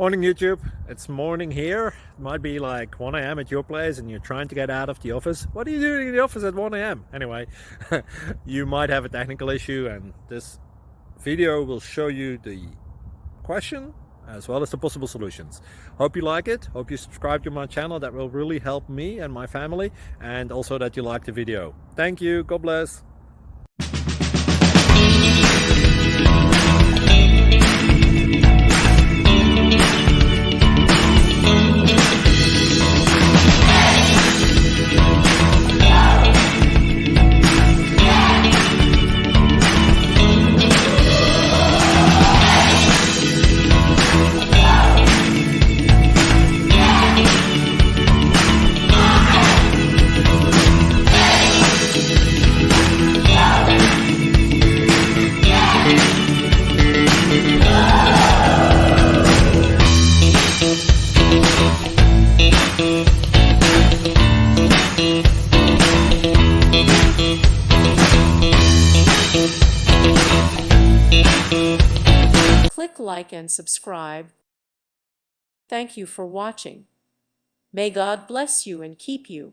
Morning YouTube, it's morning here. It might be like 1 a.m. at your place and you're trying to get out of the office. What are you doing in the office at 1 a.m.? Anyway, you might have a technical issue and this video will show you the question as well as the possible solutions. Hope you like it, hope you subscribe to my channel. That will really help me and my family, and also that you like the video. Thank you, God bless. Click like and subscribe. Thank you for watching. May God bless you and keep you.